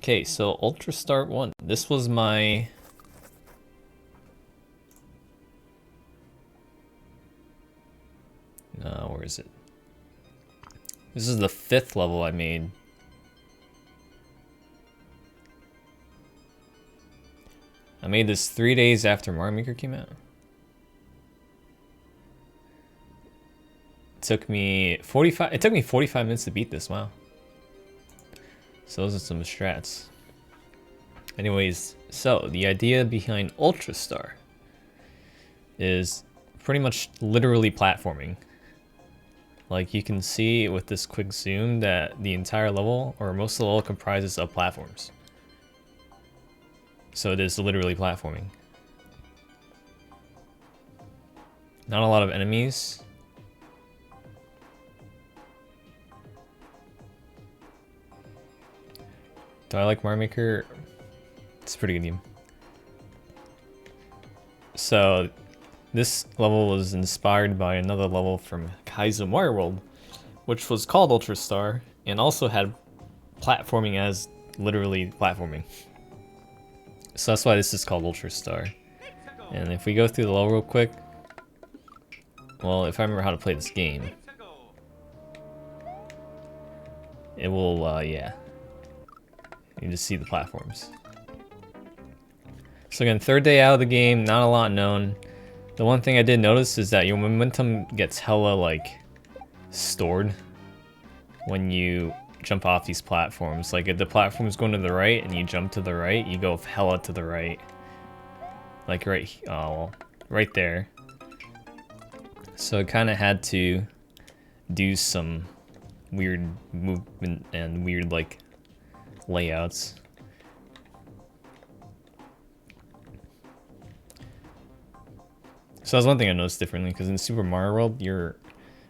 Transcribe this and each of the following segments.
Okay, so Ultra Start 1. This was my... where is it? This is the 5th level I made. I made this 3 days after Mario Maker came out. It took me 45 minutes to beat this, wow. So those are some strats. Anyways, so the idea behind Ultra Star is pretty much literally platforming. Like you can see with this quick zoom that the entire level, or most of the level, comprises of platforms. So it is literally platforming. Not a lot of enemies. Do I like Mario Maker? It's a pretty good game. So this level was inspired by another level from Kaizo Mario World, which was called Ultra Star, and also had platforming as literally platforming. So that's why this is called Ultra Star. And if we go through the level real quick, well, if I remember how to play this game, it will, yeah. You just see the platforms. So again, 3rd day out of the game, not a lot known. The one thing I did notice is that your momentum gets hella, like, stored when you jump off these platforms. Like, if the platform's going to the right and you jump to the right, you go hella to the right. Like, right there. So I kind of had to do some weird movement and weird, like, layouts. So that's one thing I noticed differently, because in Super Mario World, your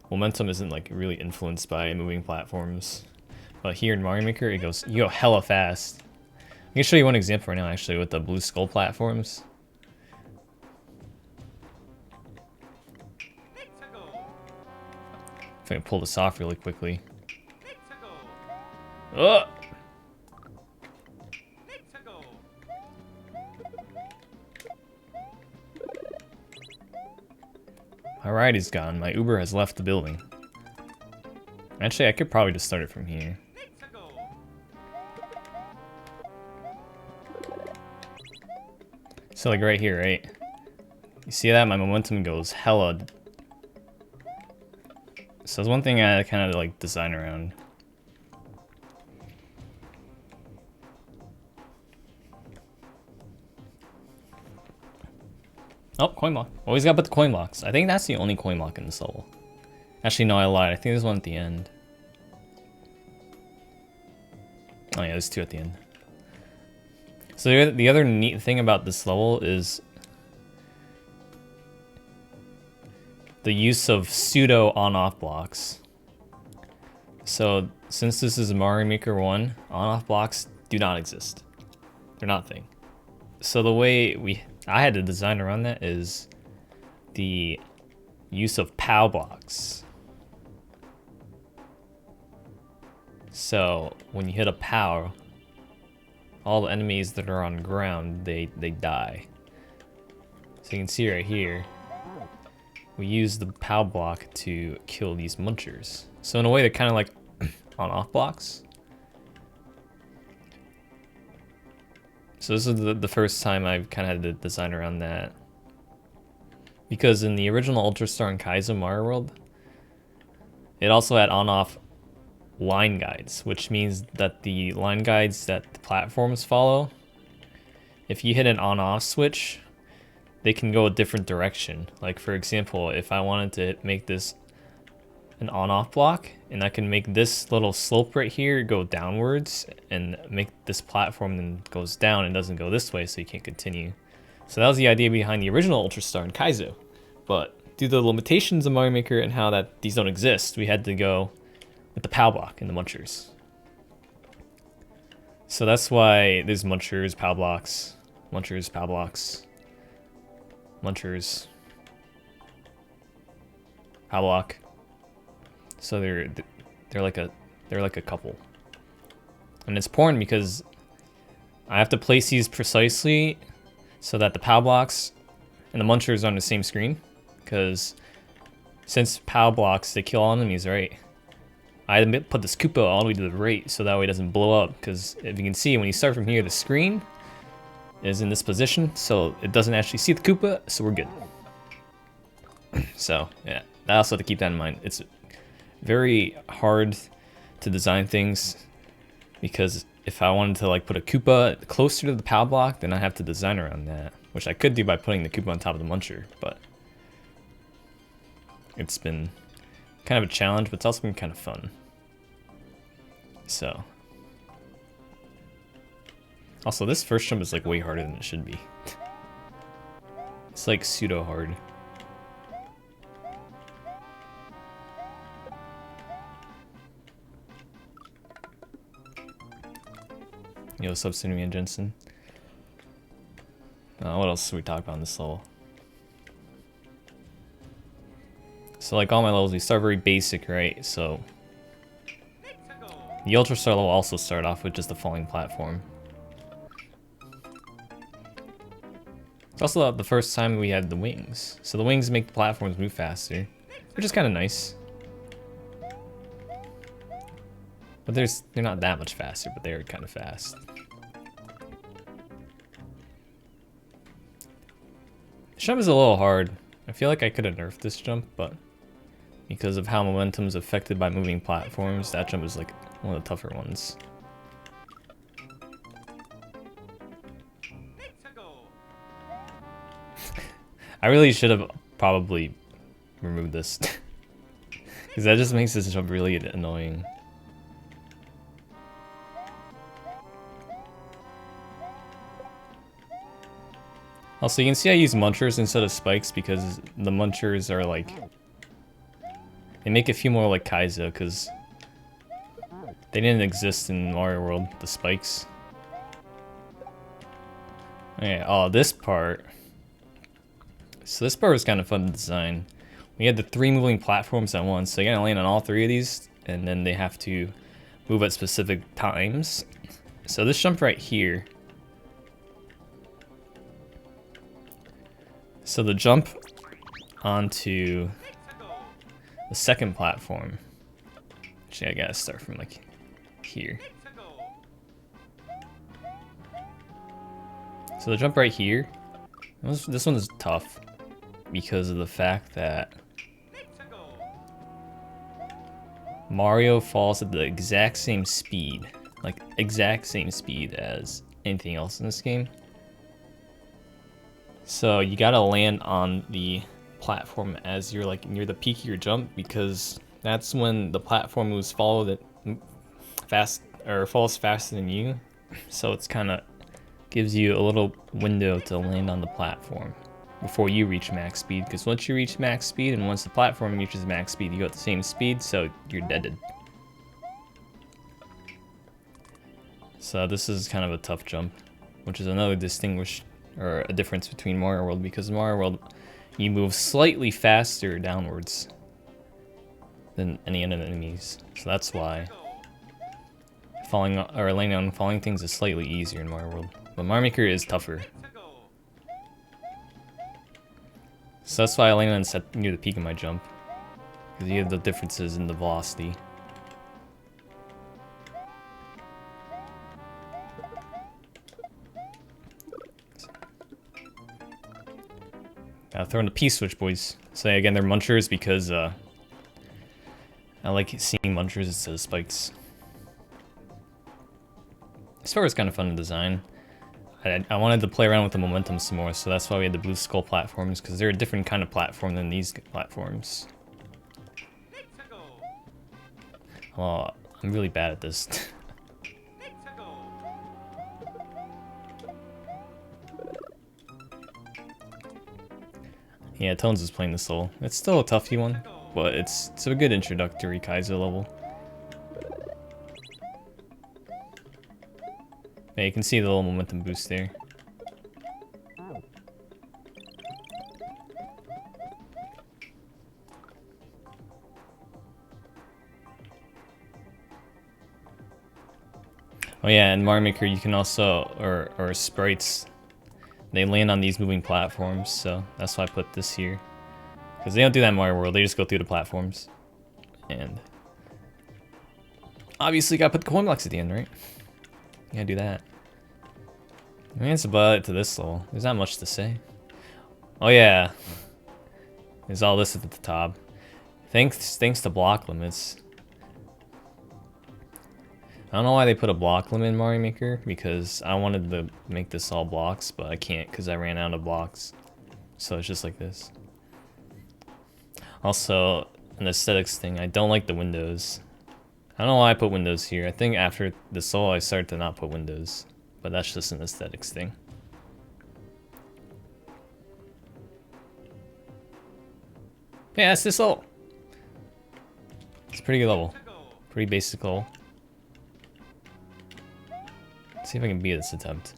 momentum isn't like really influenced by moving platforms. But here in Mario Maker, you go hella fast. I can show you one example right now, actually, with the blue skull platforms. If I can pull this off really quickly. Oh! My ride is gone. My Uber has left the building. Actually, I could probably just start it from here. So like right here, right? You see that? My momentum goes hella. So that's one thing I kind of like design around. Oh, coin block. Always gotta put the coin blocks. I think that's the only coin block in this level. Actually, no, I lied. I think there's one at the end. Oh yeah, there's 2 at the end. So the other neat thing about this level is the use of pseudo on-off blocks. So since this is Mario Maker 1, on-off blocks do not exist. They're not a thing. So the way I had to design around that is the use of POW blocks. So when you hit a POW, all the enemies that are on ground, they die. So you can see right here, we use the POW block to kill these munchers. So in a way, they're kind of like on-off blocks. So this is the first time I've kind of had to design around that. Because in the original Ultra Star and Kaizo Mario World, it also had on-off line guides, which means that the line guides that the platforms follow, if you hit an on-off switch, they can go a different direction. Like for example, if I wanted to make this an on-off block, and I can make this little slope right here go downwards and make this platform then goes down and doesn't go this way, so you can't continue. So that was the idea behind the original Ultra Star and Kaizo. But due to the limitations of Mario Maker and how that these don't exist, we had to go with the POW block and the munchers. So that's why there's munchers, POW blocks, munchers, POW blocks, munchers, POW block. So they're like a couple. And it's important because I have to place these precisely so that the POW blocks and the munchers are on the same screen. Because since POW blocks, they kill all enemies, right? I had to put this Koopa all the way to the right so that way it doesn't blow up. Because if you can see, when you start from here, the screen is in this position. So it doesn't actually see the Koopa, so we're good. So, yeah. I also have to keep that in mind. It's very hard to design things because if I wanted to like put a Koopa closer to the POW block, then I have to design around that, which I could do by putting the Koopa on top of the muncher, but it's been kind of a challenge, but it's also been kind of fun. So, also this first jump is like way harder than it should be. It's like pseudo hard. Yo, what's up, Cinema and Jensen? What else should we talk about in this level? So like all my levels, we start very basic, right? So the Ultra Star level also start off with just the falling platform. It's also the first time we had the wings. So the wings make the platforms move faster, which is kind of nice. But they're not that much faster, but they're kind of fast. This jump is a little hard. I feel like I could have nerfed this jump, but because of how momentum is affected by moving platforms, that jump is like one of the tougher ones. I really should have probably removed this. Because that just makes this jump really annoying. Also, you can see I use munchers instead of spikes because the munchers are like... They make it feel more like Kaizo because they didn't exist in Mario World, the spikes. Okay, oh, this part. So this part was kind of fun to design. We had the 3 moving platforms at once, so you gotta land on all 3 of these, and then they have to move at specific times. So this jump right here. So the jump onto the second platform. Actually, I gotta start from like here. So the jump right here, this one is tough because of the fact that Mario falls at the exact same speed, like exact same speed as anything else in this game. So you gotta land on the platform as you're like near the peak of your jump because that's when the platform moves falls faster than you. So it's kind of gives you a little window to land on the platform before you reach max speed, because once you reach max speed and once the platform reaches max speed, you go at the same speed, so you're deaded. So this is kind of a tough jump, which is another a difference between Mario World, because in Mario World you move slightly faster downwards than any other enemies, so that's why landing on falling things is slightly easier in Mario World. But Mario Maker is tougher. So that's why I landed near the peak of my jump, because you have the differences in the velocity. Throw in the P-switch, boys. So again, they're munchers because I like seeing munchers instead of spikes. This part was kind of fun to design. I wanted to play around with the momentum some more, so that's why we had the blue skull platforms, because they're a different kind of platform than these platforms. Oh, I'm really bad at this. Yeah, Tones is playing this level. It's still a toughy one, but it's a good introductory Kaizo level. Yeah, you can see the little momentum boost there. Oh yeah, in Mario Maker you can also, or sprites, they land on these moving platforms, so that's why I put this here. Because they don't do that in Mario World, they just go through the platforms. And obviously gotta put the coin blocks at the end, right? You gotta do that. I mean, that's about it to this level. There's not much to say. Oh yeah. There's all this at the top. Thanks to block limits. I don't know why they put a block limit in Mario Maker, because I wanted to make this all blocks, but I can't because I ran out of blocks. So it's just like this. Also, an aesthetics thing, I don't like the windows. I don't know why I put windows here. I think after this level I started to not put windows, but that's just an aesthetics thing. Yeah, that's this level. It's a pretty good level. Pretty basic level. Let's see if I can beat this attempt.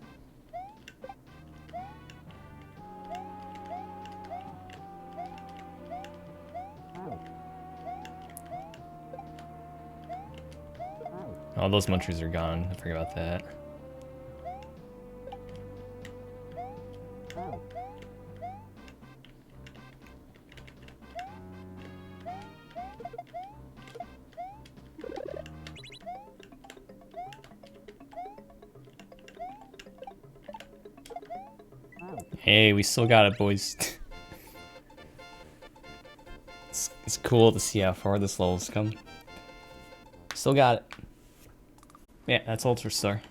Oh, those munchies are gone. I forgot about that. Hey, we still got it, boys. It's cool to see how far this level's come. Still got it. Yeah, that's Ultra Star.